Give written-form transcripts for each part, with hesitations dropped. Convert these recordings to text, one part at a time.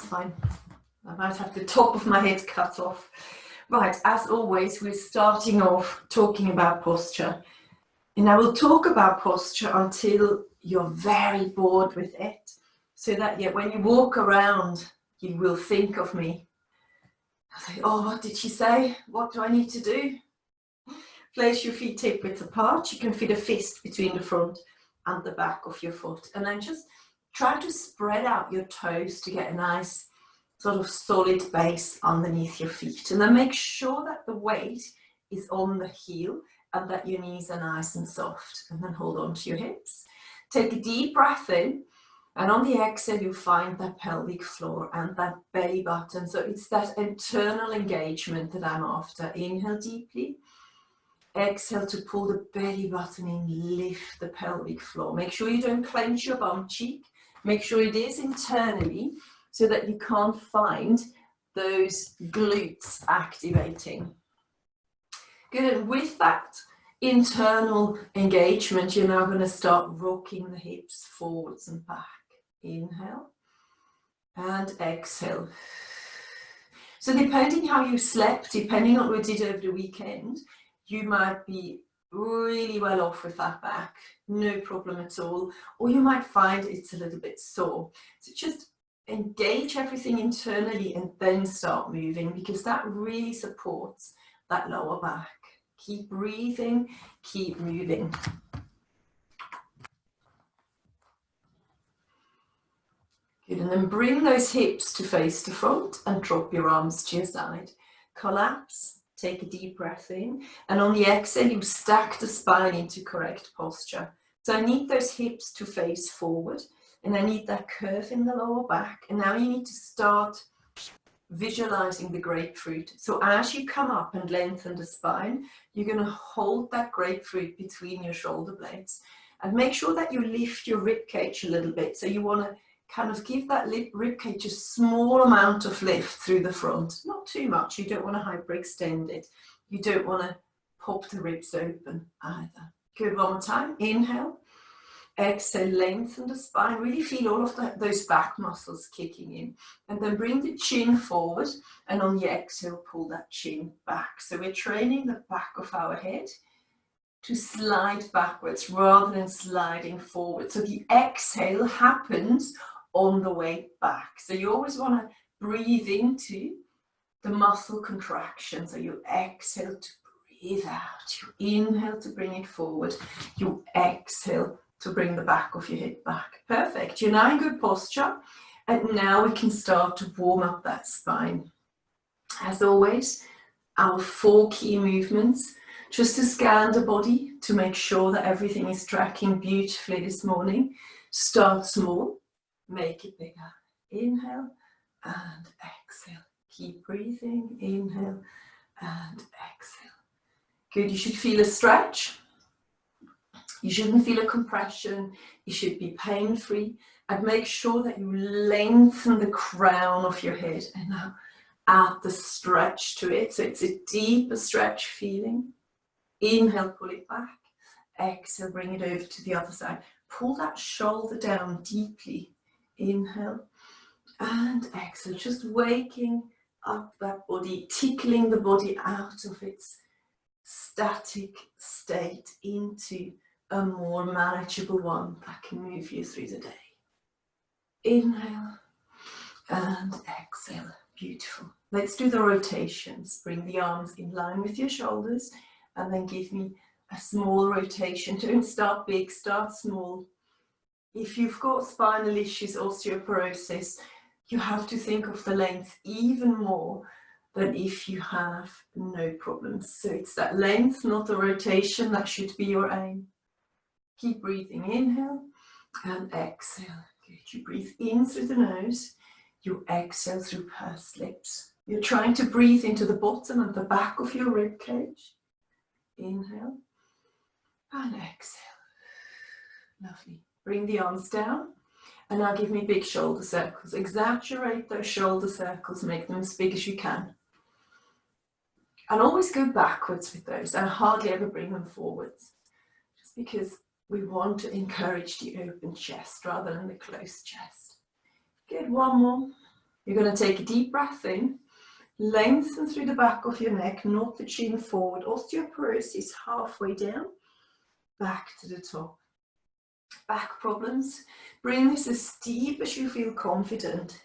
fine. I might have the top of my head cut off. Right, as always, we're starting off talking about posture. And I will talk about posture until you're very bored with it, so that when you walk around, you will think of me. I say, oh, what did she say? What do I need to do? Place your feet hip width apart. You can fit a fist between the front and the back of your foot. And then just try to spread out your toes to get a nice sort of solid base underneath your feet. And then make sure that the weight is on the heel and that your knees are nice and soft. And then hold on to your hips. Take a deep breath in. And on the exhale, you'll find that pelvic floor and that belly button. So it's that internal engagement that I'm after. Inhale deeply. Exhale to pull the belly button in, lift the pelvic floor. Make sure you don't clench your bum cheek. Make sure it is internally so that you can't find those glutes activating. Good, and with that internal engagement, you're now going to start rocking the hips forwards and back. Inhale and exhale. So depending how you slept, depending on what you did over the weekend, you might be really well off with that back, no problem at all, or you might find it's a little bit sore. So just engage everything internally and then start moving, because that really supports that lower back. Keep breathing, keep moving. Good, and then bring those hips to face the front and drop your arms to your side. Collapse. Take a deep breath in, and on the exhale, you stack the spine into correct posture. So I need those hips to face forward, and I need that curve in the lower back. And now you need to start visualizing the grapefruit. So as you come up and lengthen the spine, you're going to hold that grapefruit between your shoulder blades. And make sure that you lift your rib cage a little bit. So you want to kind of give that rib cage a small amount of lift through the front. Not too much. You don't want to hyperextend it. You don't want to pop the ribs open either. Good, one more time. Inhale. Exhale, lengthen the spine. Really feel all of those back muscles kicking in. And then bring the chin forward. And on the exhale, pull that chin back. So we're training the back of our head to slide backwards rather than sliding forward. So the exhale happens on the way back. So you always want to breathe into the muscle contraction. So you exhale to breathe out. You inhale to bring it forward. You exhale to bring the back of your head back. Perfect. You're now in good posture. And now we can start to warm up that spine. As always, our 4 key movements. Just to scan the body to make sure that everything is tracking beautifully this morning. Start small, make it bigger. Inhale and exhale. Keep breathing. Inhale and exhale. Good, you should feel a stretch. You shouldn't feel a compression. You should be pain-free. And make sure that you lengthen the crown of your head. And now add the stretch to it. So it's a deeper stretch feeling. Inhale, pull it back. Exhale, bring it over to the other side. Pull that shoulder down deeply. Inhale and exhale. Just waking up that body, tickling the body out of its static state into a more manageable one that can move you through the day. Inhale and exhale. Beautiful. Let's do the rotations. Bring the arms in line with your shoulders. And then give me a small rotation. Don't start big, start small. If you've got spinal issues, osteoporosis, you have to think of the length even more than if you have no problems. So it's that length, not the rotation, that should be your aim. Keep breathing. Inhale and exhale. Good. You breathe in through the nose. You exhale through pursed lips. You're trying to breathe into the bottom and the back of your rib cage. Inhale and exhale. Lovely. Bring the arms down and now give me big shoulder circles. Exaggerate those shoulder circles, make them as big as you can. And always go backwards with those and hardly ever bring them forwards. Just because we want to encourage the open chest rather than the closed chest. Good, one more. You're going to take a deep breath in, lengthen through the back of your neck, not the chin forward. Osteoporosis halfway down, back to the top. Back problems, bring this as deep as you feel confident.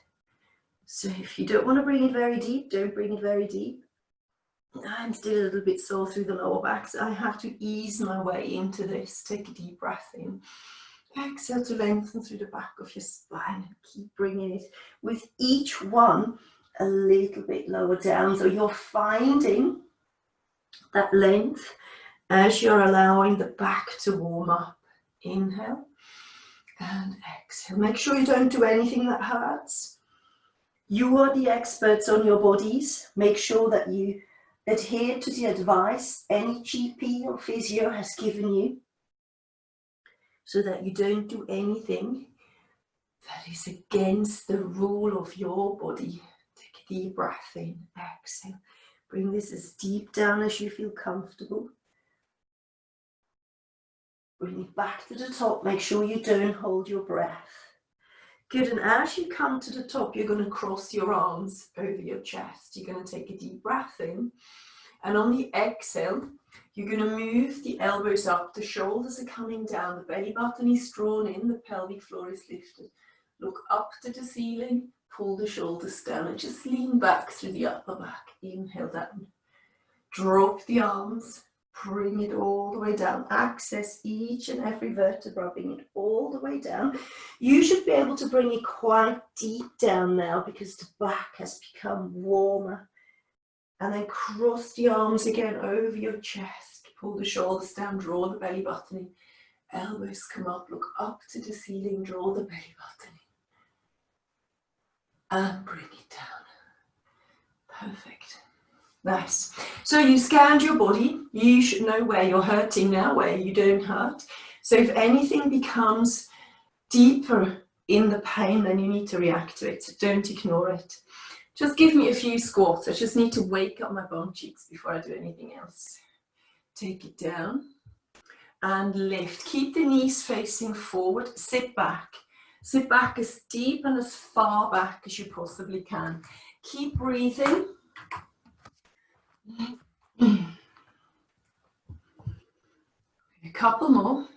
So if you don't want to bring it very deep, don't bring it very deep. I'm still a little bit sore through the lower back, so I have to ease my way into this. Take a deep breath in. Exhale to lengthen through the back of your spine and keep bringing it with each one a little bit lower down. So you're finding that length as you're allowing the back to warm up. Inhale and exhale. Make sure you don't do anything that hurts. You are the experts on your bodies. Make sure that you adhere to the advice any GP or physio has given you, so that you don't do anything that is against the rule of your body. Take a deep breath in, exhale. Bring this as deep down as you feel comfortable. Bring it back to the top. Make sure you don't hold your breath. Good, and as you come to the top, you're going to cross your arms over your chest. You're going to take a deep breath in, and on the exhale, you're going to move the elbows up, the shoulders are coming down, the belly button is drawn in, the pelvic floor is lifted. Look up to the ceiling, pull the shoulders down, and just lean back through the upper back. Inhale down. Drop the arms, bring it all the way down. Access each and every vertebra, bring it all the way down. You should be able to bring it quite deep down now because the back has become warmer. And then cross the arms again over your chest. Pull the shoulders down, draw the belly button in. Elbows come up, look up to the ceiling, draw the belly button in. And bring it down. Perfect. Nice. So you scanned your body. You should know where you're hurting now, where you don't hurt. So if anything becomes deeper in the pain, then you need to react to it. Don't ignore it. Just give me a few squats. I just need to wake up my bum cheeks before I do anything else. Take it down and lift. Keep the knees facing forward. Sit back. Sit back as deep and as far back as you possibly can. Keep breathing. A couple more.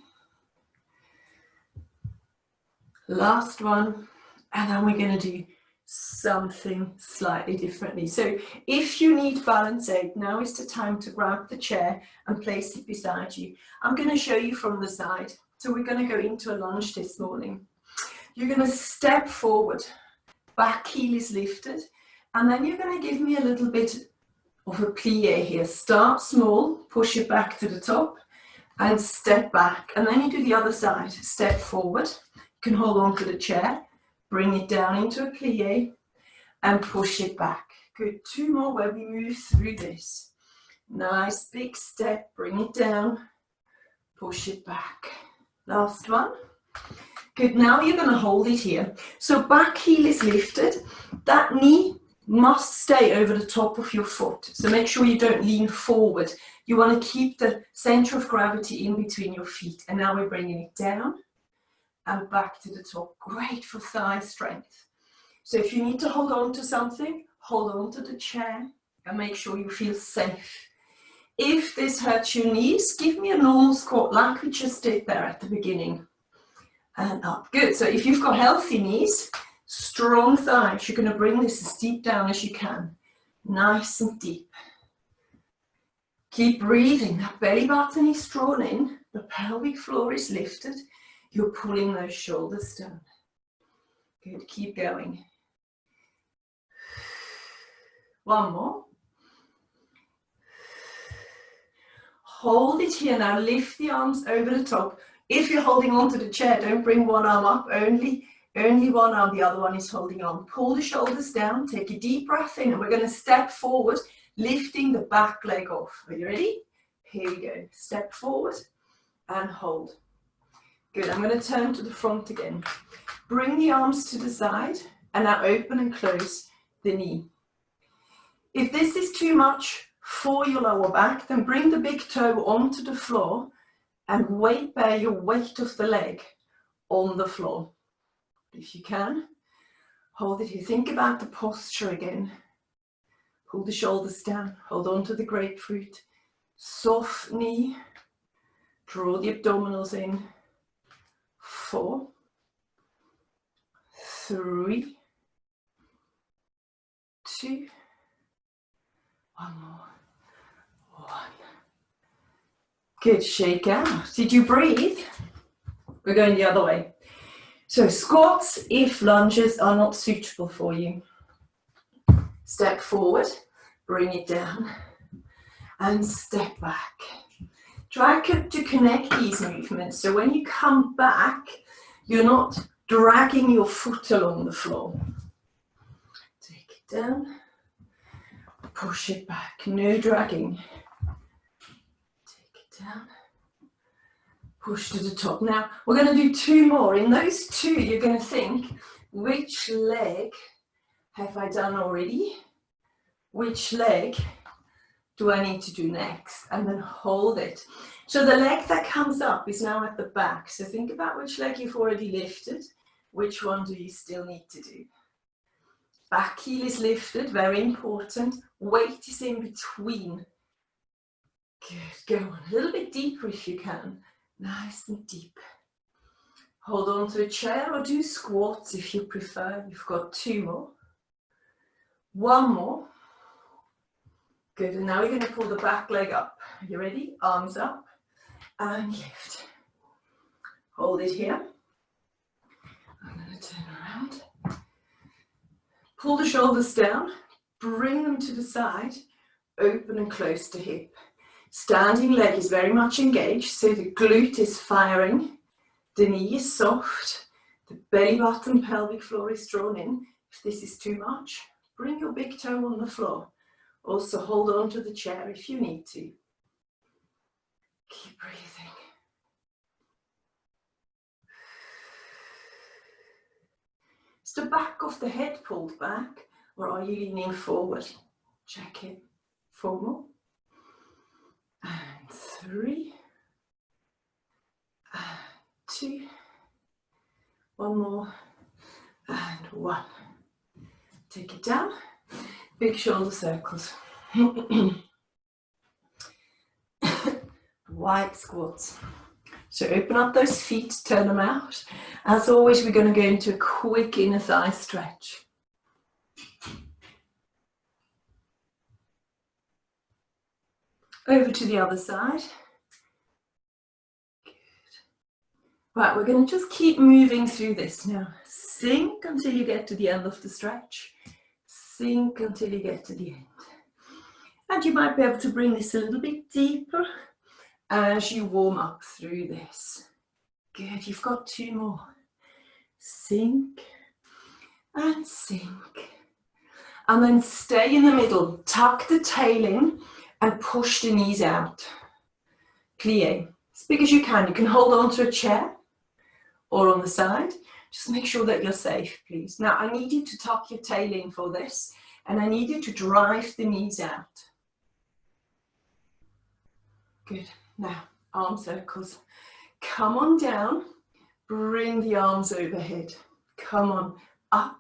Last one. And then we're going to do something slightly differently. So if you need balance aid, now is the time to grab the chair and place it beside you. I'm going to show you from the side. So we're going to go into a lunge this morning. You're going to step forward, back heel is lifted, and then you're going to give me a little bit of a plie here. Start small, push it back to the top, and step back. And then you do the other side. Step forward, you can hold on to the chair, bring it down into a plie and push it back. Good, two more where we move through this. Nice big step, bring it down, push it back. Last one. Good, now you're going to hold it here. So back heel is lifted. That knee must stay over the top of your foot. So make sure you don't lean forward. You want to keep the center of gravity in between your feet. And now we're bringing it down and back to the top. Great for thigh strength. So if you need to hold on to something, hold on to the chair and make sure you feel safe. If this hurts your knees, give me a normal squat like we just did there at the beginning. And up. Good. So if you've got healthy knees, strong thighs, you're going to bring this as deep down as you can. Nice and deep. Keep breathing. That belly button is drawn in. The pelvic floor is lifted. You're pulling those shoulders down. Good. Keep going. One more. Hold it here now. Lift the arms over the top. If you're holding on to the chair, don't bring one arm up. Only one arm, the other one is holding on. Pull the shoulders down. Take a deep breath in. And we're going to step forward, lifting the back leg off. Are you ready? Here we go. Step forward and hold. Good. I'm going to turn to the front again. Bring the arms to the side and now open and close the knee. If this is too much for your lower back, then bring the big toe onto the floor and bear your weight of the leg on the floor. If you can, Hold it here. Think about the posture again. Pull the shoulders down. Hold on to the grapefruit. Soft knee. Draw the abdominals in. 4, 3, 2, one more. 1. Good, shake out. Did you breathe? We're going the other way. So squats, if lunges are not suitable for you. Step forward, bring it down, and step back. Try to connect these movements, so when you come back, you're not dragging your foot along the floor. Take it down, push it back, no dragging. Take it down, push to the top. Now, we're going to do 2 more. In those 2, you're going to think, which leg have I done already? Which leg do I need to do next? And then hold it. So the leg that comes up is now at the back. So think about which leg you've already lifted. Which one do you still need to do? Back heel is lifted, very important. Weight is in between. Good, go on. A little bit deeper if you can. Nice and deep. Hold on to a chair or do squats if you prefer. You've got 2 more. 1 more. Good, and now we're going to pull the back leg up. Are you ready? Arms up and lift. Hold it here. I'm going to turn around. Pull the shoulders down, bring them to the side, open and close to hip. Standing leg is very much engaged, so the glute is firing, the knee is soft, the belly button, pelvic floor is drawn in. If this is too much, bring your big toe on the floor. Also hold on to the chair if you need to. Keep breathing. Is the back of the head pulled back or are you leaning forward? Check it. 4 more. And 3. And 2. 1 more. And 1. Take it down. Big shoulder circles. Wide squats. So open up those feet, turn them out. As always, we're going to go into a quick inner thigh stretch. Over to the other side. Good. Right, we're going to just keep moving through this now. Sink until you get to the end of the stretch. Sink until you get to the end. And you might be able to bring this a little bit deeper as you warm up through this. Good, you've got 2 more. Sink and sink. And then stay in the middle. Tuck the tail in and push the knees out. Plie. As big as you can. You can hold on to a chair or on the side. Just make sure that you're safe, please. Now, I need you to tuck your tail in for this, and I need you to drive the knees out. Good. Now, arm circles. Come on down, bring the arms overhead. Come on up,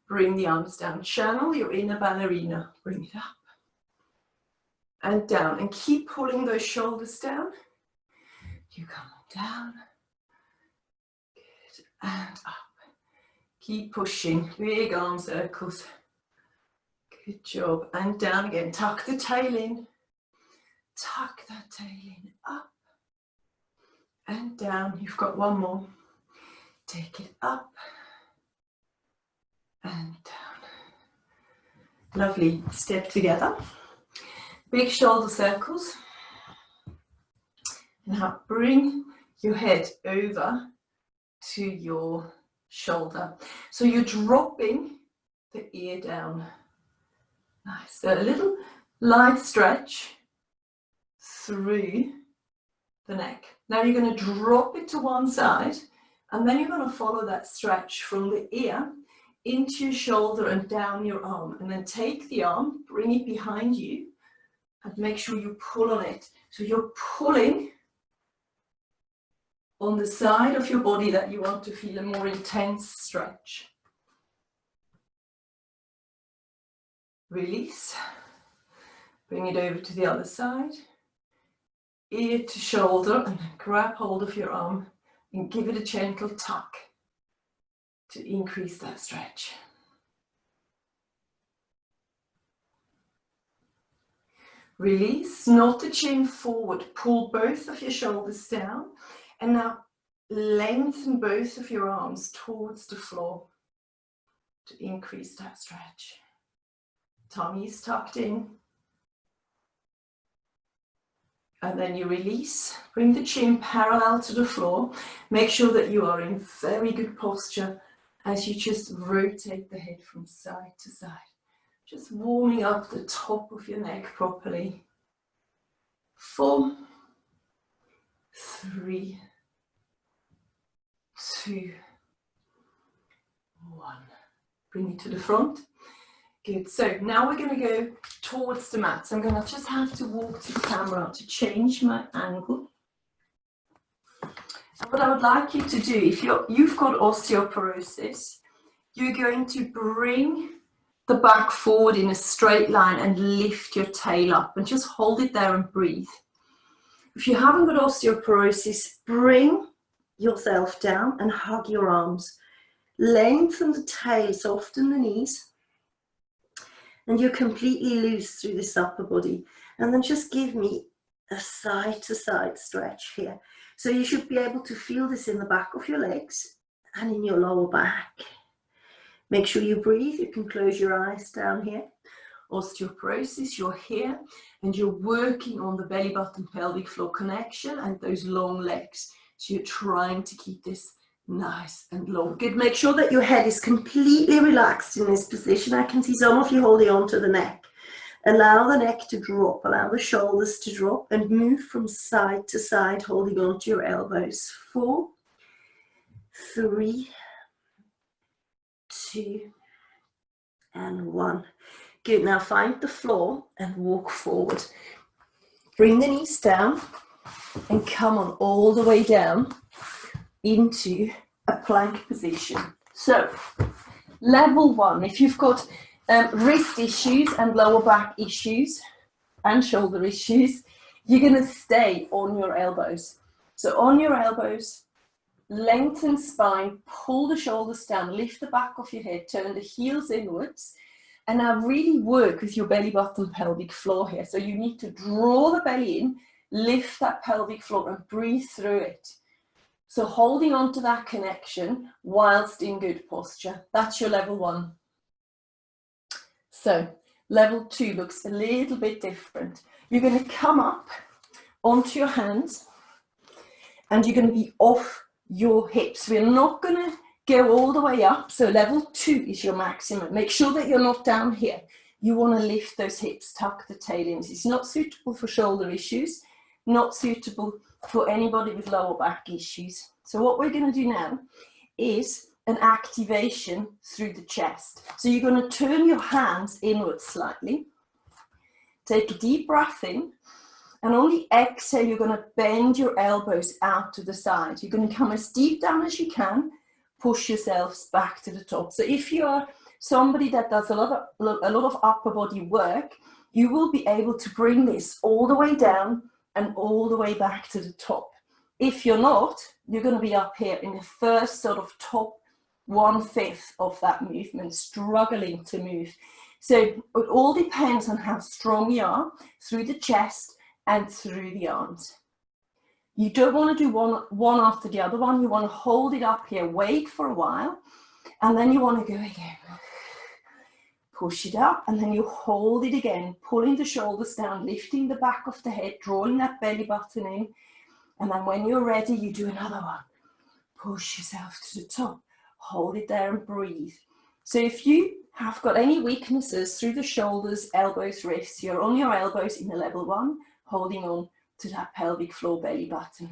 bring the arms down. Channel your inner ballerina. Bring it up and down, and keep pulling those shoulders down. You come on down. Good. And up. Keep pushing, big arm circles. Good job. And down again. Tuck the tail in. Tuck that tail in. Up and down. You've got 1 more. Take it up and down. Lovely. Step together. Big shoulder circles. Now bring your head over to your shoulder. So you're dropping the ear down. Nice. So a little light stretch through the neck. Now you're going to drop it to one side, and then you're going to follow that stretch from the ear into your shoulder and down your arm. And then take the arm, bring it behind you, and make sure you pull on it. So you're pulling on the side of your body that you want to feel a more intense stretch. release, bring it over to the other side, ear to shoulder, and then grab hold of your arm and give it a gentle tuck to increase that stretch. Release, not the chin forward, pull both of your shoulders down, and now lengthen both of your arms towards the floor to increase that stretch. Tummy is tucked in. And then you release, bring the chin parallel to the floor. Make sure that you are in very good posture as you just rotate the head from side to side. Just warming up the top of your neck properly. 4, 3, 2, 1. Bring it to the front. Good. So now we're going to go towards the mat. So I'm going to just have to walk to the camera to change my angle. And what I would like you to do, if you've got osteoporosis, you're going to bring the back forward in a straight line and lift your tail up and just hold it there and breathe. If you haven't got osteoporosis, bring yourself down and hug your arms. Lengthen the tail, soften the knees, and you're completely loose through this upper body. And then just give me a side to side stretch here. So you should be able to feel this in the back of your legs and in your lower back. Make sure you breathe. You can close your eyes down here. Osteoporosis, you're here and you're working on the belly button pelvic floor connection and those long legs. So you're trying to keep this nice and long. Good. Make sure that your head is completely relaxed in this position. I can see some of you holding on to the neck. Allow the neck to drop, allow the shoulders to drop and move from side to side, holding on to your elbows. 4, 3, 2, and 1. Good. Now find the floor and walk forward. Bring the knees down and come on all the way down into a plank position. So, level 1, if you've got wrist issues and lower back issues and shoulder issues, you're going to stay on your elbows. So on your elbows, lengthen spine, pull the shoulders down, lift the back of your head, turn the heels inwards, and now really work with your belly button pelvic floor here. So you need to draw the belly in, lift that pelvic floor and breathe through it. So holding on to that connection whilst in good posture. That's your level 1. So level 2 looks a little bit different. You're going to come up onto your hands and you're going to be off your hips. We're not going to go all the way up. So level 2 is your maximum. Make sure that you're not down here. You want to lift those hips, tuck the tail in. It's not suitable for shoulder issues, not suitable for anybody with lower back issues. So what we're going to do now is an activation through the chest. So you're going to turn your hands inwards slightly. Take a deep breath in. And on the exhale, you're going to bend your elbows out to the side. You're going to come as deep down as you can. Push yourselves back to the top. So if you're somebody that does a lot of upper body work, you will be able to bring this all the way down and all the way back to the top. If you're not, you're going to be up here in the first sort of top 1/5 of that movement, struggling to move. So it all depends on how strong you are through the chest and through the arms. You don't want to do one after the other one. You want to hold it up here, wait for a while, and then you want to go again. Push it up, and then you hold it again, pulling the shoulders down, lifting the back of the head, drawing that belly button in. And then when you're ready, you do another one. Push yourself to the top, hold it there and breathe. So if you have got any weaknesses through the shoulders, elbows, wrists, you're on your elbows in a level 1, holding on to that pelvic floor belly button.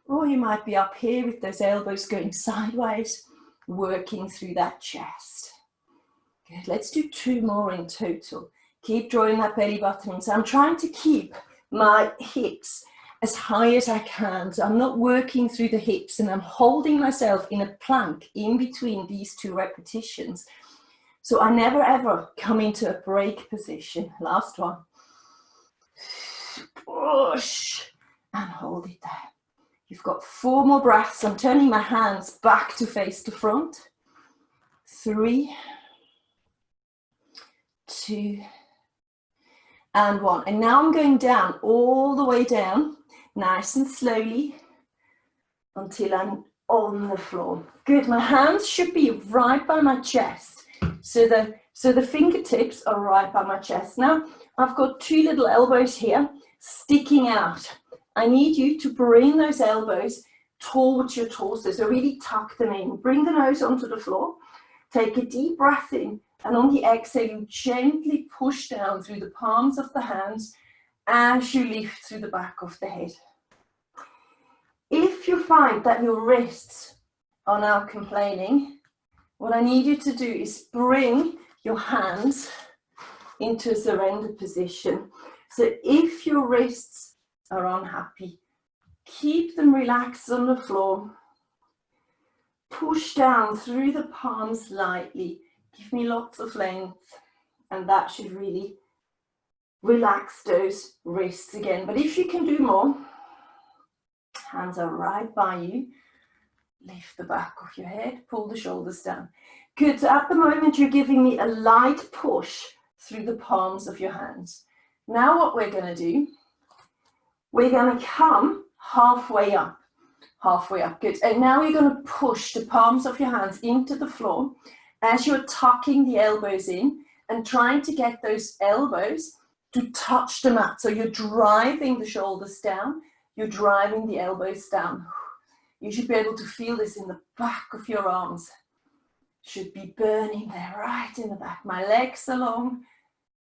Or you might be up here with those elbows going sideways, working through that chest. Good. Let's do 2 more in total. Keep drawing that belly button in. So I'm trying to keep my hips as high as I can. So I'm not working through the hips and I'm holding myself in a plank in between these 2 repetitions. So I never ever come into a break position. Last one. Push and hold it there. You've got 4 more breaths. I'm turning my hands back to face to front. 3, 2, and 1. And now I'm going down, all the way down, nice and slowly, until I'm on the floor. Good, my hands should be right by my chest. So the fingertips are right by my chest. Now, I've got 2 little elbows here sticking out. I need you to bring those elbows towards your torso, so really tuck them in. Bring the nose onto the floor. Take a deep breath in, and on the exhale, you gently push down through the palms of the hands as you lift through the back of the head. If you find that your wrists are now complaining, what I need you to do is bring your hands into a surrender position. So if your wrists are unhappy, keep them relaxed on the floor. Push down through the palms lightly. Give me lots of length, and that should really relax those wrists again. But if you can do more, hands are right by you. Lift the back of your head, pull the shoulders down. Good, so at the moment you're giving me a light push through the palms of your hands. Now what we're going to do, we're going to come halfway up. Halfway up, good. And now you're going to push the palms of your hands into the floor as you're tucking the elbows in and trying to get those elbows to touch the mat. So you're driving the shoulders down, you're driving the elbows down. You should be able to feel this in the back of your arms. Should be burning there, right in the back. My legs are long.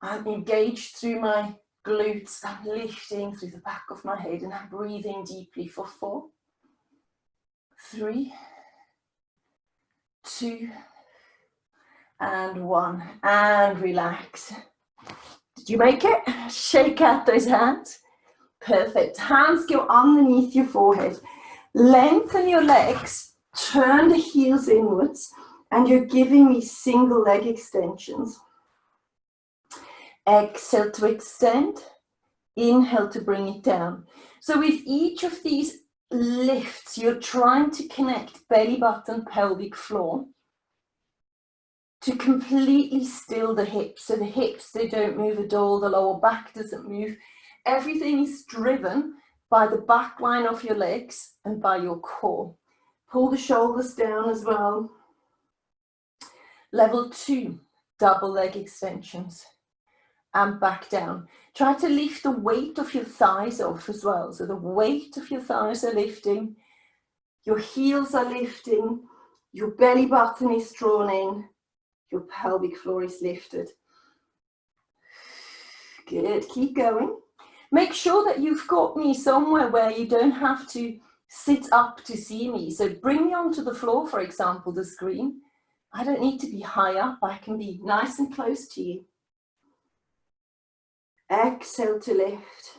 I'm engaged through my glutes. I'm lifting through the back of my head, and I'm breathing deeply for 4, 3, 2, and 1. And relax. Did you make it? Shake out those hands. Perfect. Hands go underneath your forehead. Lengthen your legs, turn the heels inwards, and you're giving me single leg extensions. Exhale to extend, inhale to bring it down. So with each of these lifts, you're trying to connect belly button, pelvic floor to completely still the hips. So the hips, they don't move at all, the lower back doesn't move. Everything is driven by the back line of your legs and by your core. Pull the shoulders down as well. Level 2, double leg extensions. And back down. Try to lift the weight of your thighs off as well. So the weight of your thighs are lifting. Your heels are lifting. Your belly button is drawn in. Your pelvic floor is lifted. Good, keep going. Make sure that you've got me somewhere where you don't have to sit up to see me. So bring me onto the floor, for example, the screen. I don't need to be high up. I can be nice and close to you. Exhale to lift.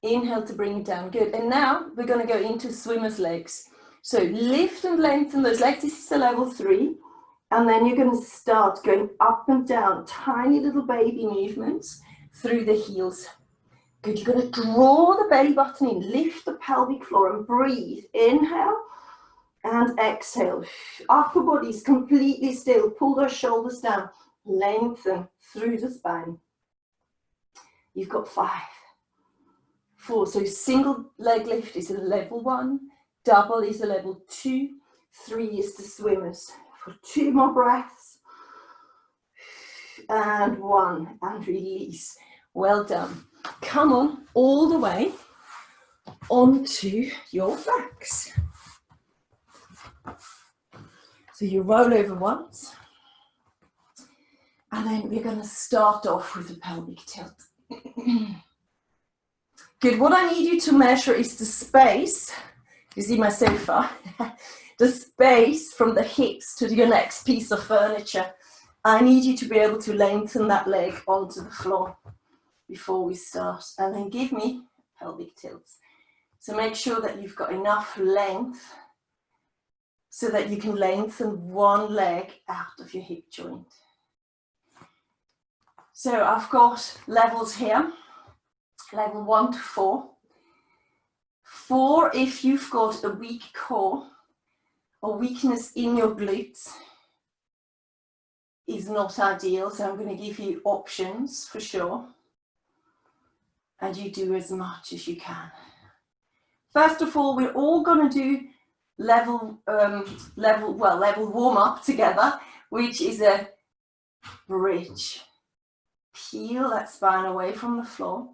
Inhale to bring it down. Good. And now we're going to go into swimmer's legs. So lift and lengthen those legs. This is the level 3. And then you're going to start going up and down, tiny little baby movements through the heels. Good, you're going to draw the belly button in, lift the pelvic floor and breathe. Inhale and exhale. Upper body is completely still. Pull those shoulders down. Lengthen through the spine. You've got 5, 4. So single leg lift is a level 1. Double is a level 2. 3 is the swimmers. For 2 more breaths. And 1. And release. Well done. Come on all the way onto your backs. So you roll over once, and then we're going to start off with a pelvic tilt. Good, what I need you to measure is the space, you see my sofa, the space from the hips to your next piece of furniture. I need you to be able to lengthen that leg onto the floor before we start, and then give me pelvic tilts. So make sure that you've got enough length so that you can lengthen one leg out of your hip joint. So I've got levels here, level 1 to 4. 4 if you've got a weak core or weakness in your glutes is not ideal. So I'm going to give you options for sure. And you do as much as you can. First of all, we're all going to do level warm up together, which is a bridge. Peel that spine away from the floor.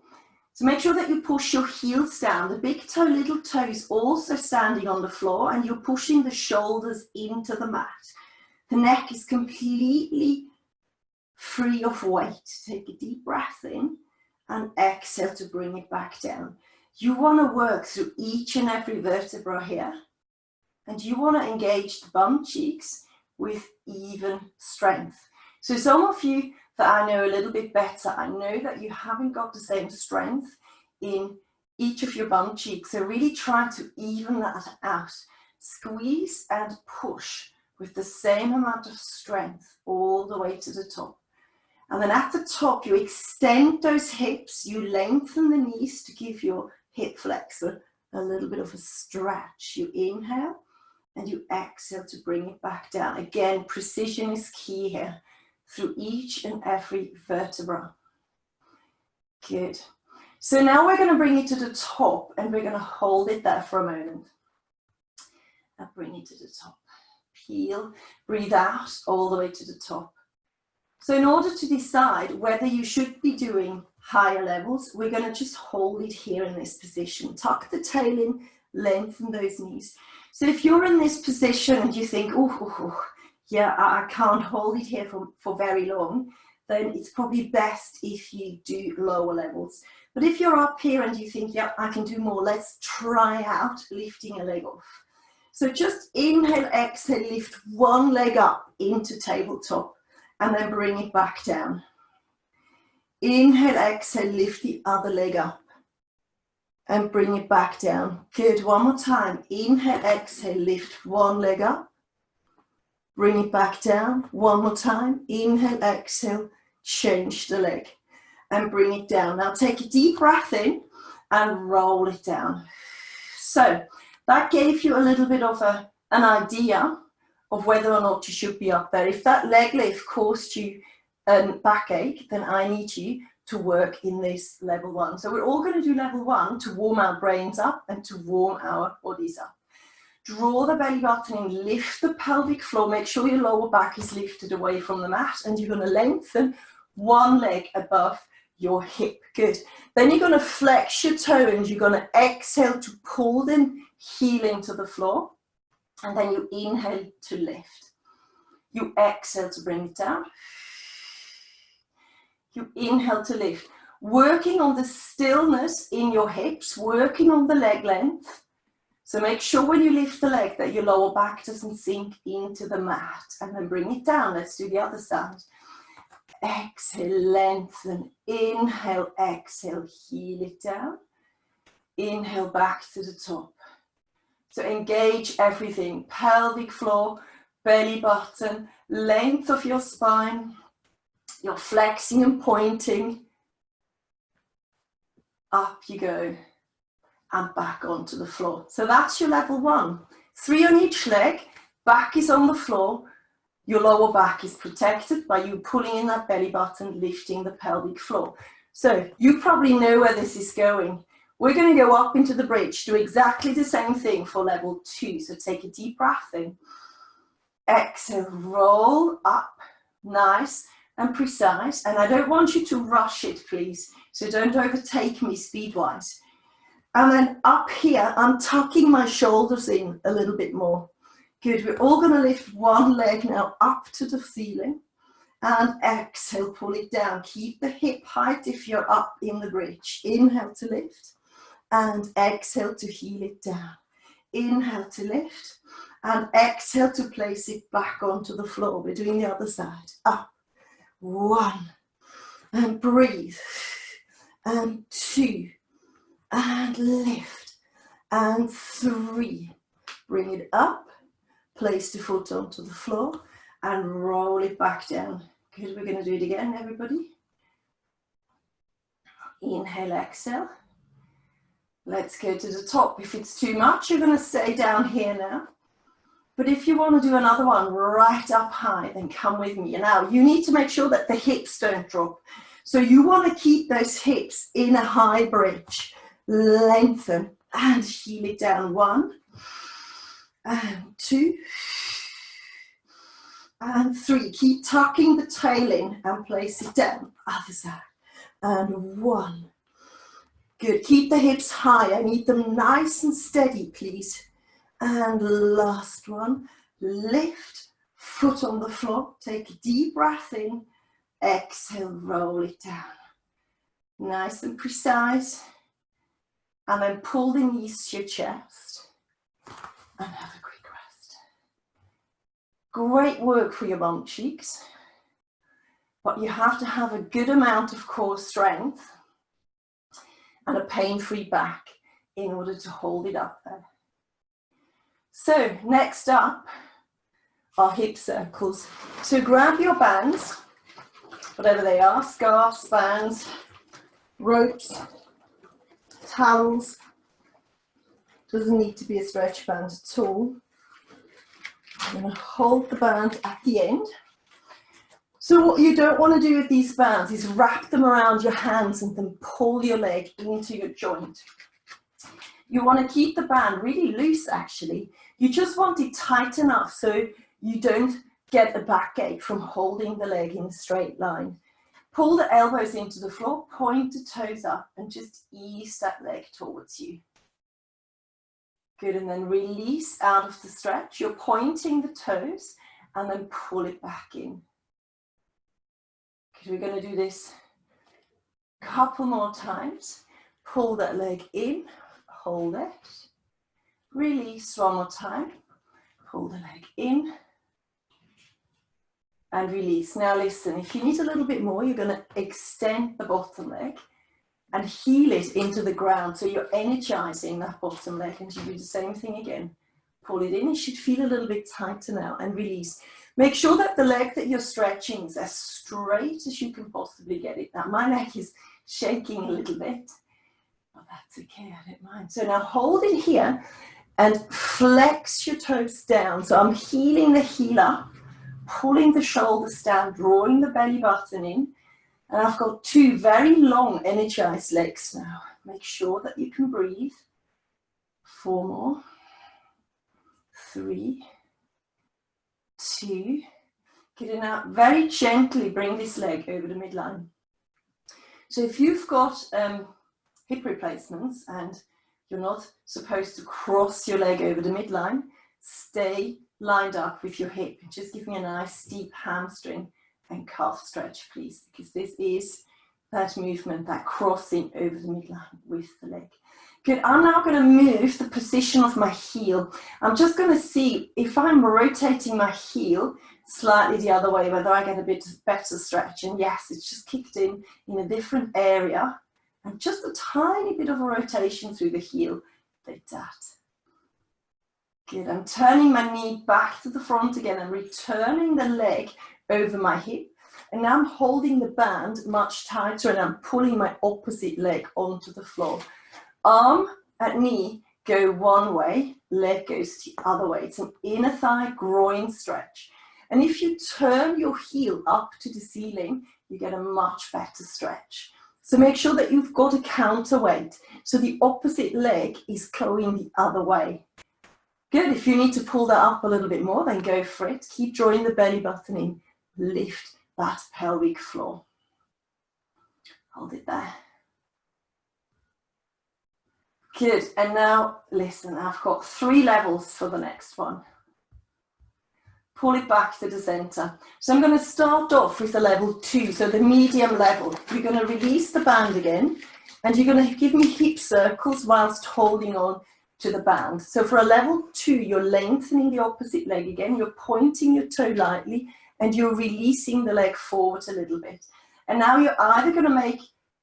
So make sure that you push your heels down. The big toe, little toe is also standing on the floor, and you're pushing the shoulders into the mat. The neck is completely free of weight. Take a deep breath in and exhale to bring it back down. You want to work through each and every vertebra here, and you want to engage the bum cheeks with even strength. So some of you that I know a little bit better, I know that you haven't got the same strength in each of your bum cheeks. So really try to even that out. Squeeze and push with the same amount of strength all the way to the top. And then at the top, you extend those hips, you lengthen the knees to give your hip flexor a little bit of a stretch. You inhale and you exhale to bring it back down. Again, precision is key here through each and every vertebra. Good. So now we're going to bring it to the top and we're going to hold it there for a moment. And bring it to the top. Peel, breathe out all the way to the top. So in order to decide whether you should be doing higher levels, we're going to just hold it here in this position. Tuck the tail in, lengthen those knees. So if you're in this position and you think, yeah, I can't hold it here for very long, then it's probably best if you do lower levels. But if you're up here and you think, yeah, I can do more, let's try out lifting a leg off. So just inhale, exhale, lift one leg up into tabletop. And then bring it back down. Inhale, exhale, lift the other leg up. And bring it back down. Good, one more time. Inhale, exhale, lift one leg up. Bring it back down. One more time. Inhale, exhale, change the leg. And bring it down. Now take a deep breath in and roll it down. So that gave you a little bit of an idea of whether or not you should be up there. If that leg lift caused you backache, then I need you to work in this level 1. So we're all going to do level 1 to warm our brains up and to warm our bodies up. Draw the belly button in, lift the pelvic floor, make sure your lower back is lifted away from the mat, and you're going to lengthen one leg above your hip. Good. Then you're going to flex your toes, you're going to exhale to pull them heel into the floor. And then you inhale to lift. You exhale to bring it down. You inhale to lift. Working on the stillness in your hips, working on the leg length. So make sure when you lift the leg that your lower back doesn't sink into the mat. And then bring it down. Let's do the other side. Exhale, lengthen. Inhale, exhale, heel it down. Inhale back to the top. So engage everything, pelvic floor, belly button, length of your spine, you're flexing and pointing, up you go, and back onto the floor. So that's your level 1. 3 on each leg, back is on the floor, your lower back is protected by you pulling in that belly button, lifting the pelvic floor. So you probably know where this is going. We're going to go up into the bridge, do exactly the same thing for level 2. So take a deep breath in. Exhale, roll up, nice and precise. And I don't want you to rush it, please. So don't overtake me speed-wise. And then up here, I'm tucking my shoulders in a little bit more. Good, we're all going to lift one leg now up to the ceiling. And exhale, pull it down. Keep the hip height if you're up in the bridge. Inhale to lift. And exhale to heel it down. Inhale to lift and exhale to place it back onto the floor. We're doing the other side. Up, 1, and breathe, and 2, and lift, and 3. Bring it up, place the foot onto the floor, and roll it back down. Good, we're going to do it again, everybody. Inhale, exhale. Let's go to the top. If it's too much, you're going to stay down here now. But if you want to do another one right up high, then come with me. And now you need to make sure that the hips don't drop. So you want to keep those hips in a high bridge. Lengthen and heel it down. 1 and 2 and 3. Keep tucking the tail in and place it down. Other side. And 1. Good. Keep the hips high. I need them nice and steady, please. And last one. Lift. Foot on the floor. Take a deep breath in. Exhale. Roll it down. Nice and precise. And then pull the knees to your chest. And have a quick rest. Great work for your bum cheeks. But you have to have a good amount of core strength and a pain-free back in order to hold it up there. So next up are hip circles. So grab your bands, whatever they are, scarves, bands, ropes, towels. Doesn't need to be a stretch band at all. I'm going to hold the band at the end. So what you don't want to do with these bands is wrap them around your hands and then pull your leg into your joint. You want to keep the band really loose actually. You just want it tight enough so you don't get a backache from holding the leg in a straight line. Pull the elbows into the floor, point the toes up and just ease that leg towards you. Good, and then release out of the stretch. You're pointing the toes and then pull it back in. We're going to do this a couple more times. Pull that leg in, hold it, release one more time, pull the leg in, and release. Now listen, if you need a little bit more, you're going to extend the bottom leg and heel it into the ground. So you're energizing that bottom leg, and you do the same thing again. Pull it in, it should feel a little bit tighter now, and release. Make sure that the leg that you're stretching is as straight as you can possibly get it. Now my neck is shaking a little bit, but that's okay, I don't mind. So now hold it here and flex your toes down. So I'm heeling the heel up, pulling the shoulders down, drawing the belly button in. And I've got 2 very long energized legs now. Make sure that you can breathe. 4 more. 3. 2, getting out, very gently bring this leg over the midline. So if you've got hip replacements and you're not supposed to cross your leg over the midline, stay lined up with your hip. Just give me a nice deep hamstring and calf stretch, please, because this is that movement, that crossing over the midline with the leg. Good, I'm now going to move the position of my heel. I'm just going to see if I'm rotating my heel slightly the other way, whether I get a bit better stretch. And yes, it's just kicked in a different area. And just a tiny bit of a rotation through the heel, like that. Good, I'm turning my knee back to the front again and returning the leg over my hip. And now I'm holding the band much tighter and I'm pulling my opposite leg onto the floor. Arm and knee go one way, leg goes the other way. It's an inner thigh groin stretch. And if you turn your heel up to the ceiling, you get a much better stretch. So make sure that you've got a counterweight. So the opposite leg is going the other way. Good, if you need to pull that up a little bit more, then go for it. Keep drawing the belly button in. Lift that pelvic floor. Hold it there. Good, and now listen, I've got 3 levels for the next one. Pull it back to the center. So I'm going to start off with a level 2, so the medium level. You're going to release the band again, and you're going to give me hip circles whilst holding on to the band. So for a level 2, you're lengthening the opposite leg again, you're pointing your toe lightly, and you're releasing the leg forward a little bit. And now you're either going to make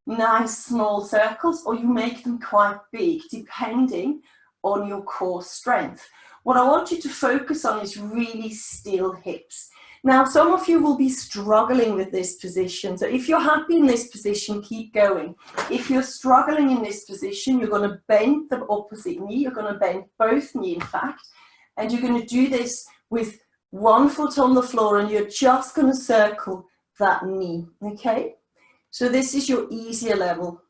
nice small circles or you make them quite big, depending on your core strength. What I want you to focus on is really still hips. Now, some of you will be struggling with this position. So if you're happy in this position, keep going. If you're struggling in this position, you're going to bend the opposite knee. You're going to bend both knees, in fact. And you're going to do this with one foot on the floor, and you're just going to circle that knee, okay? So this is your easier level.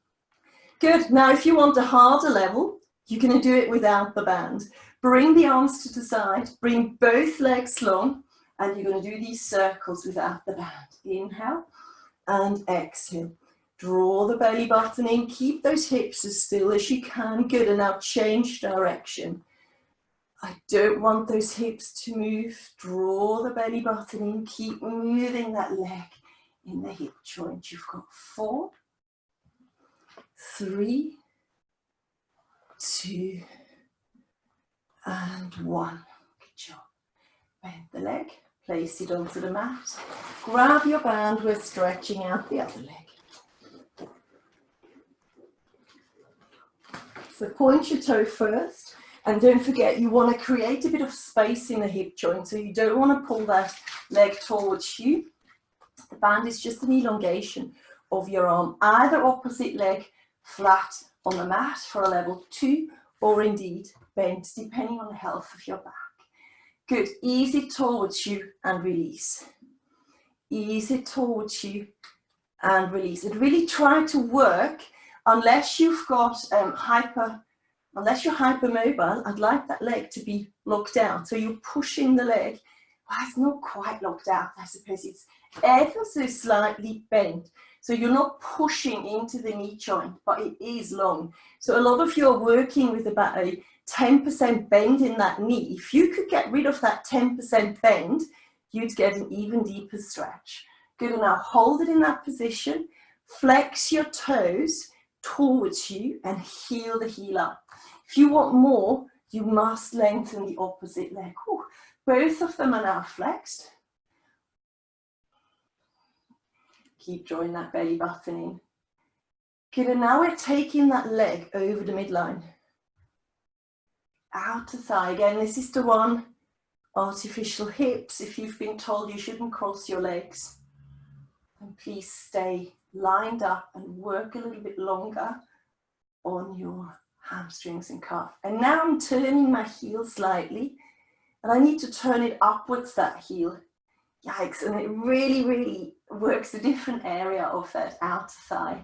Good. Now, if you want a harder level, you're going to do it without the band. Bring the arms to the side, bring both legs long, and you're going to do these circles without the band. Inhale and exhale. Draw the belly button in. Keep those hips as still as you can. Good. And now change direction. I don't want those hips to move. Draw the belly button in. Keep moving that leg in the hip joint. You've got 4, 3, 2, and 1. Good job. Bend the leg. Place it onto the mat. Grab your band. We're stretching out the other leg. So point your toe first. And don't forget, you want to create a bit of space in the hip joint. So you don't want to pull that leg towards you. The band is just an elongation of your arm. Either opposite leg flat on the mat for a level 2, or indeed bent, depending on the health of your back. Good. Ease it towards you and release. Ease it towards you and release. And really try to work, unless you've got unless you're hypermobile, I'd like that leg to be locked out. So you're pushing the leg. Well, it's not quite locked out, I suppose. It's ever so slightly bent. So you're not pushing into the knee joint, but it is long. So a lot of you are working with about a 10% bend in that knee. If you could get rid of that 10% bend, you'd get an even deeper stretch. Good. And now hold it in that position. Flex your toes towards you and heel the heel up. If you want more, you must lengthen the opposite leg. Ooh, both of them are now flexed. Keep drawing that belly button in. Good, and now we're taking that leg over the midline. Outer thigh. Again, this is the one, artificial hips. If you've been told you shouldn't cross your legs, then please stay lined up and work a little bit longer on your hamstrings and calf. And now I'm turning my heel slightly, and I need to turn it upwards, that heel. Yikes, and it really, really works a different area of that outer thigh,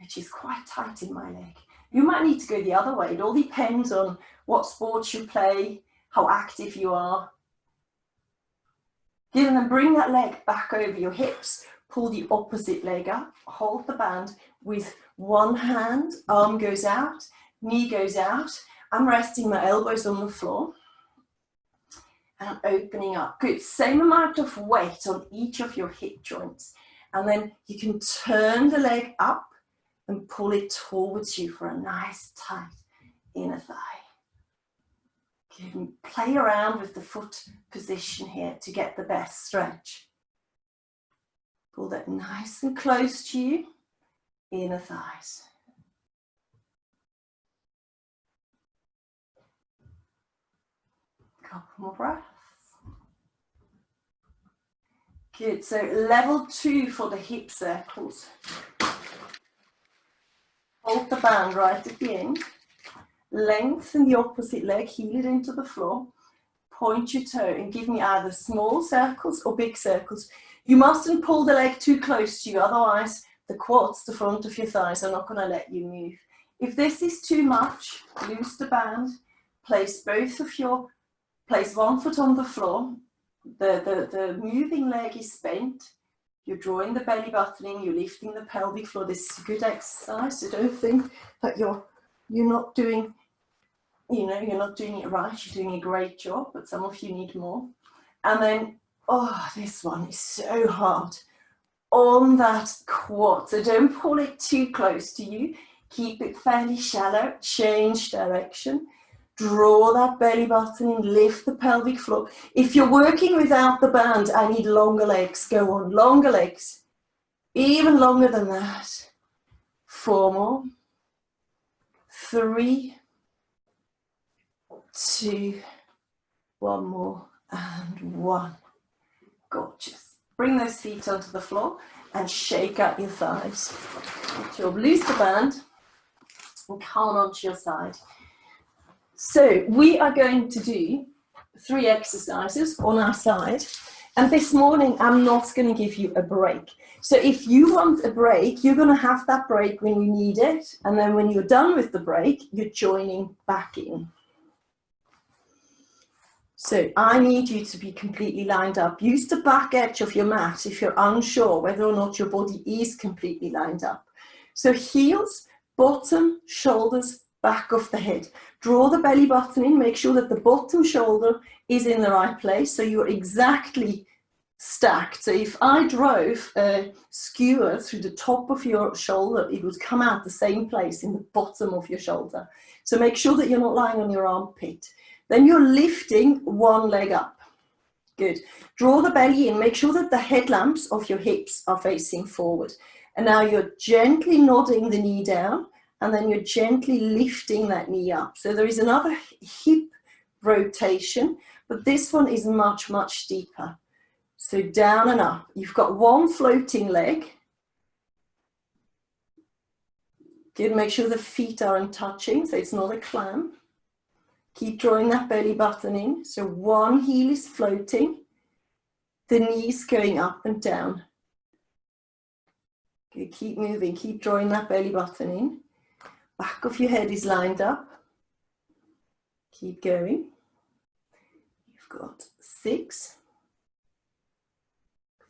which is quite tight in my leg. You might need to go the other way. It all depends on what sports you play, how active you are. Good, and then bring that leg back over your hips. Pull the opposite leg up. Hold the band with one hand. Arm goes out, knee goes out. I'm resting my elbows on the floor. And I'm opening up. Good, same amount of weight on each of your hip joints. And then you can turn the leg up and pull it towards you for a nice tight inner thigh. You can play around with the foot position here to get the best stretch. Pull that nice and close to you, inner thighs. Couple more breaths. Good, so level 2 for the hip circles. Hold the band right at the end. Lengthen the opposite leg, heel it into the floor. Point your toe and give me either small circles or big circles. You mustn't pull the leg too close to you, otherwise the quads, the front of your thighs, are not going to let you move. If this is too much, loose the band, place one foot on the floor. The moving leg is bent. You're drawing the belly button in, you're lifting the pelvic floor. This is a good exercise, so don't think that you're not doing, you're not doing it right. You're doing a great job, but some of you need more. And then, oh, this one is so hard on that quad. So don't pull it too close to you. Keep it fairly shallow. Change direction. Draw that belly button in, lift the pelvic floor. If you're working without the band, I need longer legs. Go on, longer legs. Even longer than that. 4 more. 3, 2, 1 more. and 1. Gorgeous. Bring those feet onto the floor and shake out your thighs. Good job. Loose the band and come onto your side. So we are going to do 3 exercises on our side. And this morning, I'm not going to give you a break. So if you want a break, you're going to have that break when you need it. And then when you're done with the break, you're joining back in. So I need you to be completely lined up. Use the back edge of your mat if you're unsure whether or not your body is completely lined up. So heels, bottom, shoulders, back of the head. Draw the belly button in. Make sure that the bottom shoulder is in the right place. So you're exactly stacked. So if I drove a skewer through the top of your shoulder, it would come out the same place in the bottom of your shoulder. So make sure that you're not lying on your armpit. Then you're lifting one leg up. Good. Draw the belly in. Make sure that the headlamps of your hips are facing forward. And now you're gently nodding the knee down, and then you're gently lifting that knee up. So there is another hip rotation, but this one is much, much deeper. So down and up. You've got one floating leg. Good. Make sure the feet aren't touching, so it's not a clam. Keep drawing that belly button in. So one heel is floating, the knees going up and down. Okay, keep moving, keep drawing that belly button in. Back of your head is lined up. Keep going. You've got 6,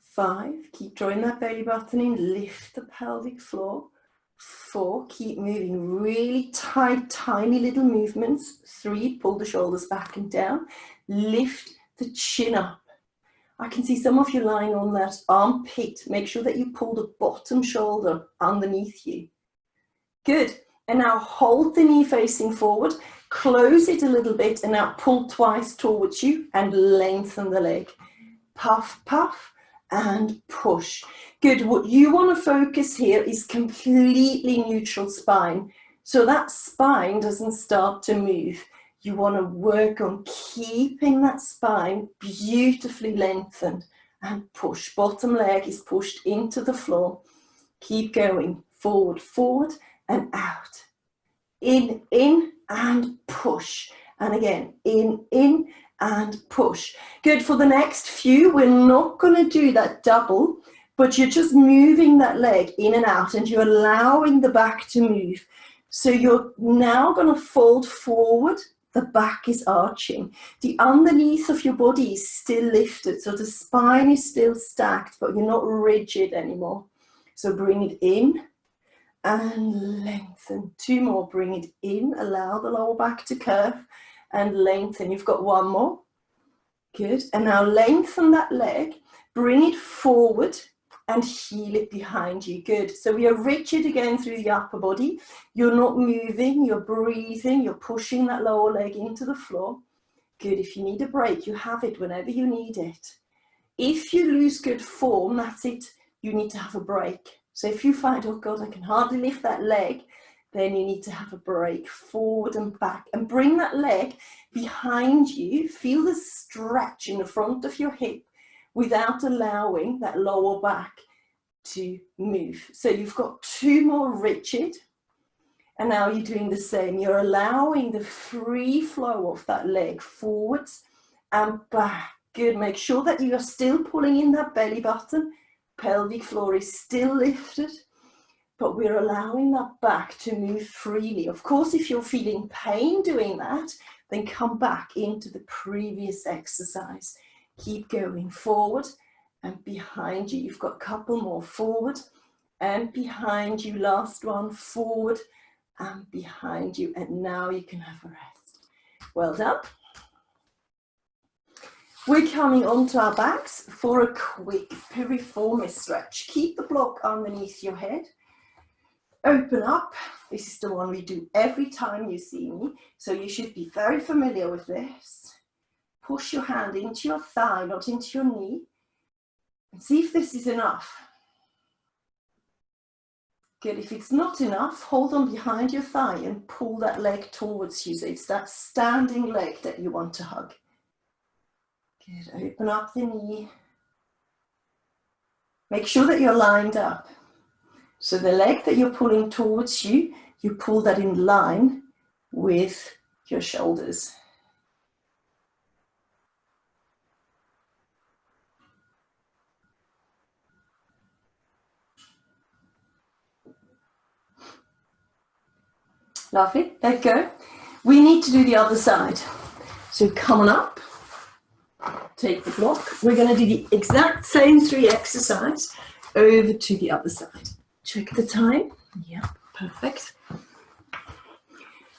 5. Keep drawing that belly button in. Lift the pelvic floor. 4, keep moving, really tight, tiny little movements. 3, pull the shoulders back and down. Lift the chin up. I can see some of you lying on that armpit. Make sure that you pull the bottom shoulder underneath you. Good. And now hold the knee facing forward. Close it a little bit and now pull twice towards you and lengthen the leg. Puff, puff. And push. Good. What you want to focus here is completely neutral spine. So that spine doesn't start to move. You want to work on keeping that spine beautifully lengthened and push. Bottom leg is pushed into the floor. Keep going. Forward, forward and out. In, and push. And again, in, and push. Good. For the next few, we're not going to do that double, but you're just moving that leg in and out and you're allowing the back to move. So you're now going to fold forward. The back is arching. The underneath of your body is still lifted. So the spine is still stacked, but you're not rigid anymore. So bring it in and lengthen. 2 more. Bring it in. Allow the lower back to curve. And lengthen. You've got 1 more. Good. And now lengthen that leg. Bring it forward and heel it behind you. Good. So we are rigid again through the upper body. You're not moving. You're breathing. You're pushing that lower leg into the floor. Good. If you need a break, you have it whenever you need it. If you lose good form, that's it. You need to have a break. So if you find, oh God, I can hardly lift that leg, then you need to have a break, forward and back, and bring that leg behind you. Feel the stretch in the front of your hip without allowing that lower back to move. So you've got 2 more rigid, and now you're doing the same. You're allowing the free flow of that leg forwards and back. Good. Make sure that you are still pulling in that belly button. Pelvic floor is still lifted. But we're allowing that back to move freely. Of course, if you're feeling pain doing that, then come back into the previous exercise. Keep going forward and behind you. You've got a couple more. Forward and behind you. Last one. Forward and behind you. And now you can have a rest. Well done. We're coming onto our backs for a quick piriformis stretch. Keep the block underneath your head. Open up. This is the one we do every time you see me, so you should be very familiar with this. Push your hand into your thigh, not into your knee, and see if this is enough. Good. If it's not enough, hold on behind your thigh and pull that leg towards you. So it's that standing leg that you want to hug. Good, open up the knee. Make sure that you're lined up. So the leg that you're pulling towards you, you pull that in line with your shoulders. Lovely, let go. We need to do the other side. So come on up, take the block. We're going to do the exact same 3 exercises over to the other side. Check the time. Yeah, perfect.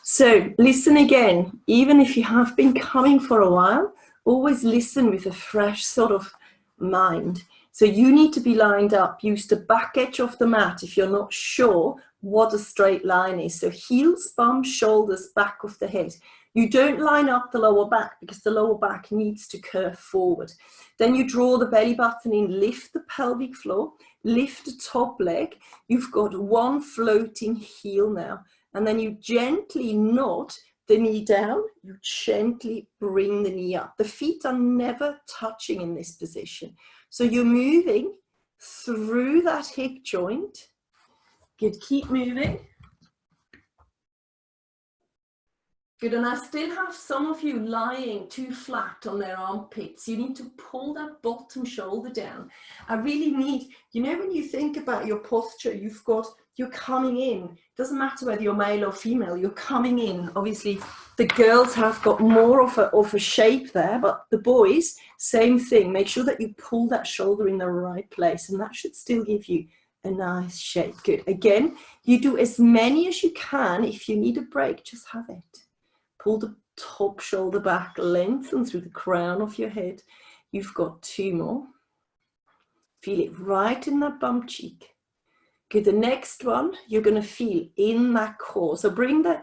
So listen again, even if you have been coming for a while, always listen with a fresh sort of mind. So you need to be lined up. Use the back edge of the mat if you're not sure what a straight line is. So heels, bum, shoulders, back of the head. You don't line up the lower back because the lower back needs to curve forward. Then you draw the belly button in, lift the pelvic floor, lift the top leg. You've got one floating heel now. And then you gently nod the knee down, you gently bring the knee up. The feet are never touching in this position. So you're moving through that hip joint. Good, keep moving. Good, and I still have some of you lying too flat on their armpits. You need to pull that bottom shoulder down. I really need, you know, when you think about your posture, you're coming in. Doesn't matter whether you're male or female, you're coming in. Obviously, the girls have got more of a shape there, but the boys, same thing. Make sure that you pull that shoulder in the right place, and that should still give you a nice shape. Good. Again, you do as many as you can. If you need a break, just have it. Pull the top shoulder back, lengthen through the crown of your head. You've got 2 more. Feel it right in that bum cheek. Good, the next one, you're going to feel in that core. So bring the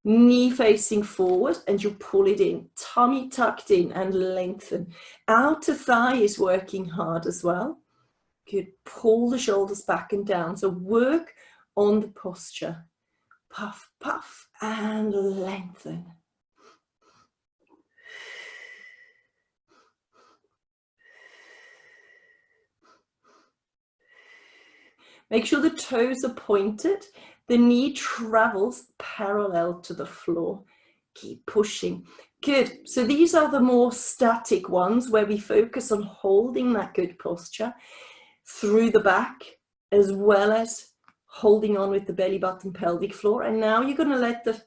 knee facing forward and you pull it in. Tummy tucked in and lengthen. Outer thigh is working hard as well. Good, pull the shoulders back and down. So work on the posture. Puff, puff, and lengthen. Make sure the toes are pointed. The knee travels parallel to the floor. Keep pushing. Good. So these are the more static ones where we focus on holding that good posture through the back as well as holding on with the belly button pelvic floor. And now you're going to let the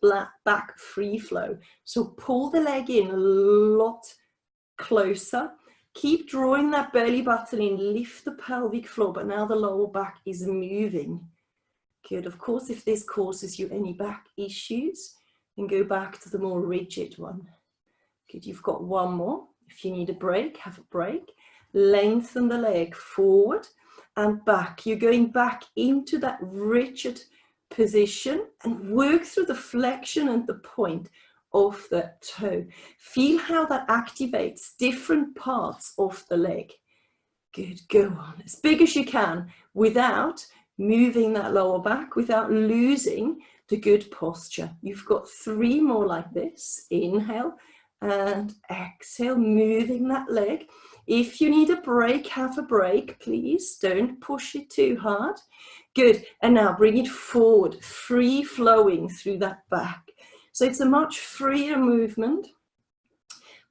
back free flow. So pull the leg in a lot closer. Keep drawing that belly button in, lift the pelvic floor, but now the lower back is moving. Good. Of course, if this causes you any back issues, then go back to the more rigid one. Good. You've got 1 more. If you need a break, have a break. Lengthen the leg forward and back. You're going back into that rigid position and work through the flexion and the point of the toe. Feel how that activates different parts of the leg. Good, go on as big as you can without moving that lower back, without losing the good posture. You've got 3 more like this. Inhale and exhale, moving that leg. If you need a break, have a break, please. Don't push it too hard. Good, and now bring it forward, free flowing through that back. So it's a much freer movement,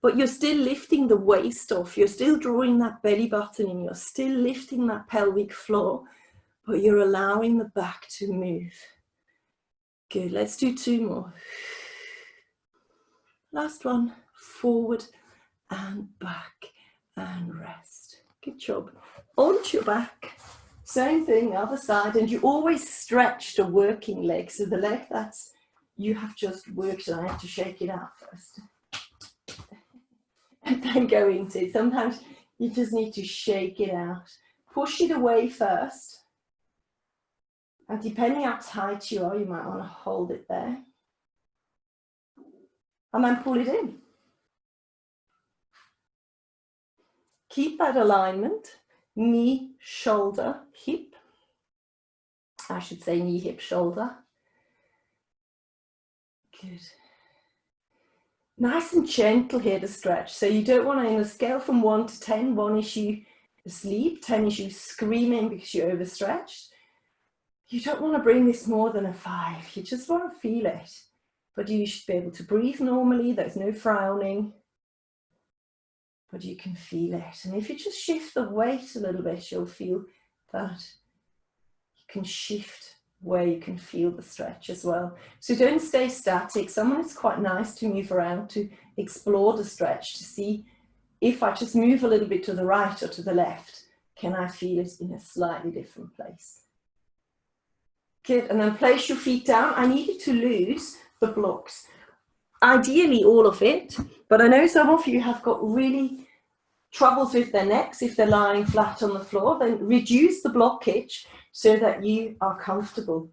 but you're still lifting the waist off. You're still drawing that belly button in. You're still lifting that pelvic floor, but you're allowing the back to move. Good, let's do 2 more. Last one, forward and back and rest. Good job. Onto your back. Same thing, other side. And you always stretch the working leg. So the leg that's you have just worked, and I have to shake it out first. And then go into it. Sometimes you just need to shake it out. Push it away first. And depending how tight you are, you might want to hold it there. And then pull it in. Keep that alignment. Knee, shoulder, hip. I should say knee, hip, shoulder. Good. Nice and gentle here to stretch. So you don't want to, in a scale from 1 to 10, 1 is you asleep, 10 is you screaming because you're overstretched. You don't want to bring this more than a 5. You just want to feel it. But you should be able to breathe normally. There's no frowning. But you can feel it. And if you just shift the weight a little bit, you'll feel that you can shift where you can feel the stretch as well. So don't stay static. Sometimes it's quite nice to move around to explore the stretch, to see if I just move a little bit to the right or to the left, can I feel it in a slightly different place? Good, and then place your feet down. I need you to lose the blocks. Ideally all of it, but I know some of you have got really troubles with their necks if they're lying flat on the floor. Then reduce the blockage so that you are comfortable,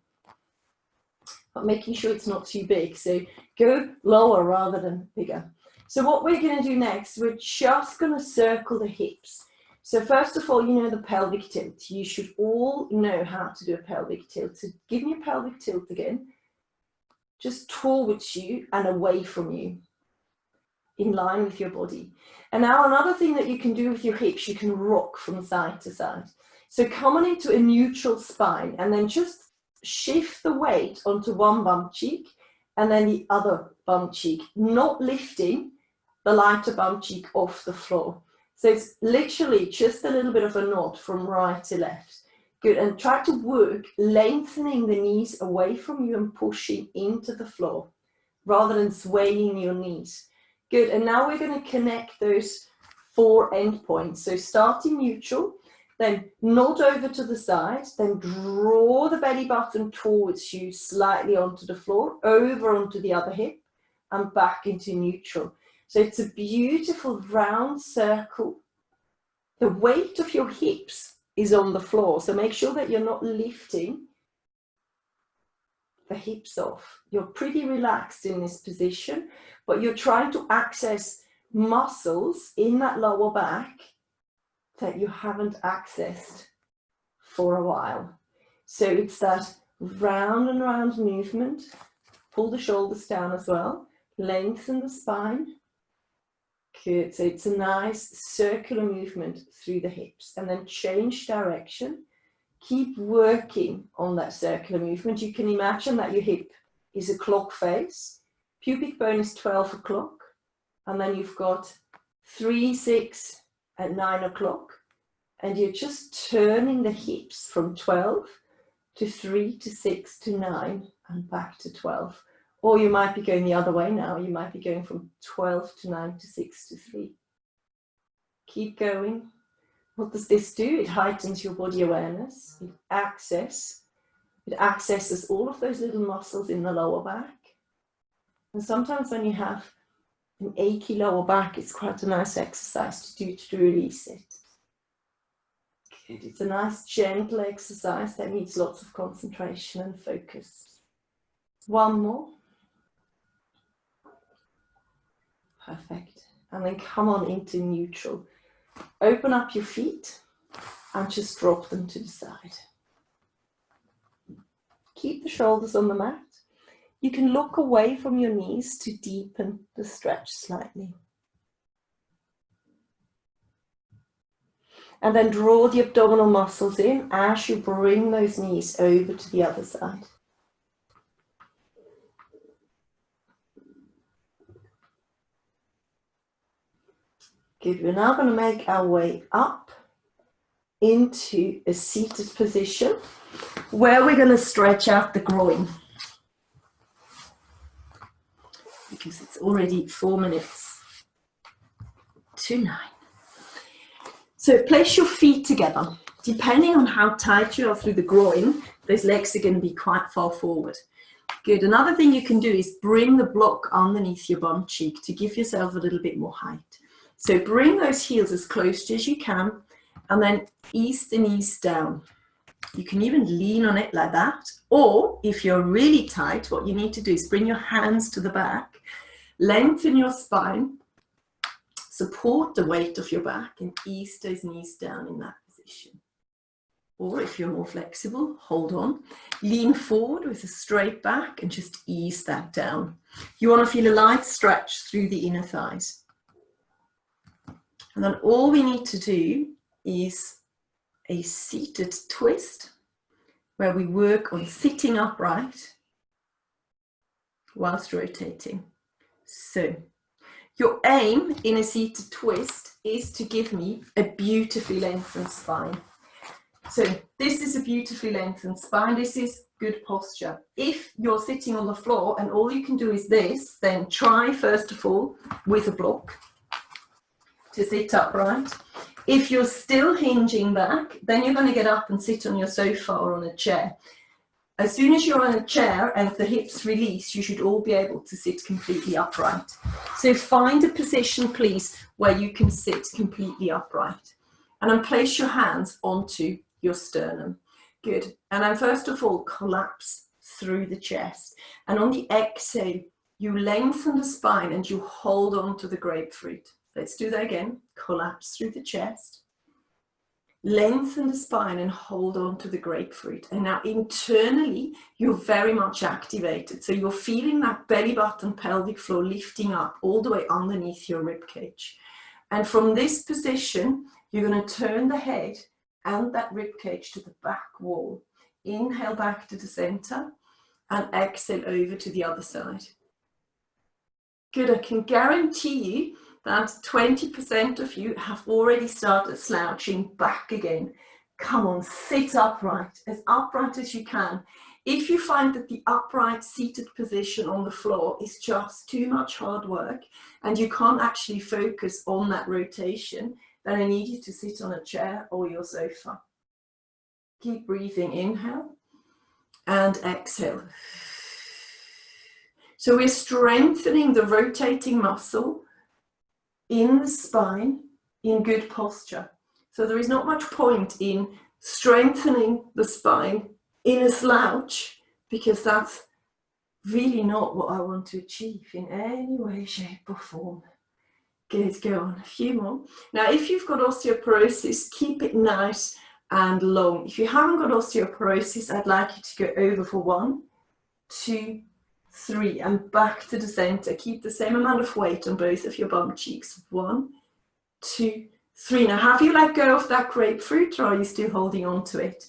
but making sure it's not too big. So go lower rather than bigger. So what we're going to do next, we're just going to circle the hips. So first of all, you know the pelvic tilt. You should all know how to do a pelvic tilt. So give me a pelvic tilt again. Just towards you and away from you, in line with your body. And now another thing that you can do with your hips, you can rock from side to side. So come on into a neutral spine and then just shift the weight onto one bum cheek and then the other bum cheek, not lifting the lighter bum cheek off the floor. So it's literally just a little bit of a nod from right to left. Good, and try to work lengthening the knees away from you and pushing into the floor rather than swaying your knees. Good, and now we're going to connect those 4 endpoints. So starting neutral, then nod over to the side, then draw the belly button towards you slightly onto the floor, over onto the other hip, and back into neutral. So it's a beautiful round circle. The weight of your hips is on the floor, so make sure that you're not lifting the hips off. You're pretty relaxed in this position, but you're trying to access muscles in that lower back that you haven't accessed for a while. So it's that round and round movement. Pull the shoulders down as well. Lengthen the spine. Good. So it's a nice circular movement through the hips, and then change direction. Keep working on that circular movement. You can imagine that your hip is a clock face. Pubic bone is 12 o'clock. And then you've got 3, 6, and 9 o'clock. And you're just turning the hips from 12 to 3 to 6 to 9 and back to 12. Or you might be going the other way now. You might be going from 12 to 9 to 6 to 3. Keep going. What does this do? It heightens your body awareness. It accesses all of those little muscles in the lower back. And sometimes when you have an achy lower back, it's quite a nice exercise to do to release it. Good. It's a nice gentle exercise that needs lots of concentration and focus. One more. Perfect. And then come on into neutral. Open up your feet and just drop them to the side. Keep the shoulders on the mat. You can look away from your knees to deepen the stretch slightly. And then draw the abdominal muscles in as you bring those knees over to the other side. Good, we're now going to make our way up into a seated position where we're going to stretch out the groin. Because it's already 4 minutes to 9. So place your feet together. Depending on how tight you are through the groin, those legs are going to be quite far forward. Good, another thing you can do is bring the block underneath your bum cheek to give yourself a little bit more height. So bring those heels as close as you can and then ease the knees down. You can even lean on it like that. Or if you're really tight, what you need to do is bring your hands to the back, lengthen your spine, support the weight of your back and ease those knees down in that position. Or if you're more flexible, hold on. Lean forward with a straight back and just ease that down. You want to feel a light stretch through the inner thighs. And then all we need to do is a seated twist where we work on sitting upright whilst rotating. So your aim in a seated twist is to give me a beautifully lengthened spine. So this is a beautifully lengthened spine. This is good posture. If you're sitting on the floor and all you can do is this, then try first of all with a block to sit upright. If you're still hinging back, then you're going to get up and sit on your sofa or on a chair. As soon as you're on a chair and the hips release, you should all be able to sit completely upright. So find a position, please, where you can sit completely upright. And then place your hands onto your sternum. Good. And then first of all, collapse through the chest. And on the exhale, you lengthen the spine and you hold on to the grapefruit. Let's do that again. Collapse through the chest. Lengthen the spine and hold on to the grapefruit. And now internally, you're very much activated. So you're feeling that belly button pelvic floor lifting up all the way underneath your rib cage. And from this position, you're going to turn the head and that rib cage to the back wall. Inhale back to the center and exhale over to the other side. Good. I can guarantee you that 20% of you have already started slouching back again. Come on, sit upright as you can. If you find that the upright seated position on the floor is just too much hard work and you can't actually focus on that rotation, then I need you to sit on a chair or your sofa. Keep breathing, inhale and exhale. So we're strengthening the rotating muscle in the spine in good posture. So there is not much point in strengthening the spine in a slouch, because that's really not what I want to achieve in any way, shape or form. Good, go on, a few more. Now, if you've got osteoporosis, keep it nice and long. If you haven't got osteoporosis, I'd like you to go over for 1, 2, 3, and back to the center. Keep the same amount of weight on both of your bum cheeks. 1, 2, 3. Now, have you let go of that grapefruit, or are you still holding on to it?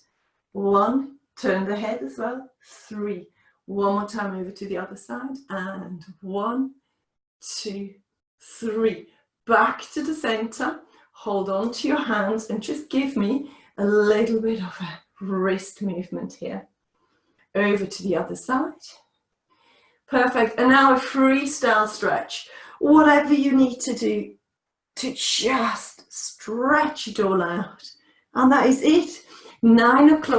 1, turn the head as well. 3. One more time over to the other side. And 1, 2, 3. Back to the center. Hold on to your hands and just give me a little bit of a wrist movement here. Over to the other side. Perfect. And now a freestyle stretch. Whatever you need to do to just stretch it all out. And that is it. 9 o'clock.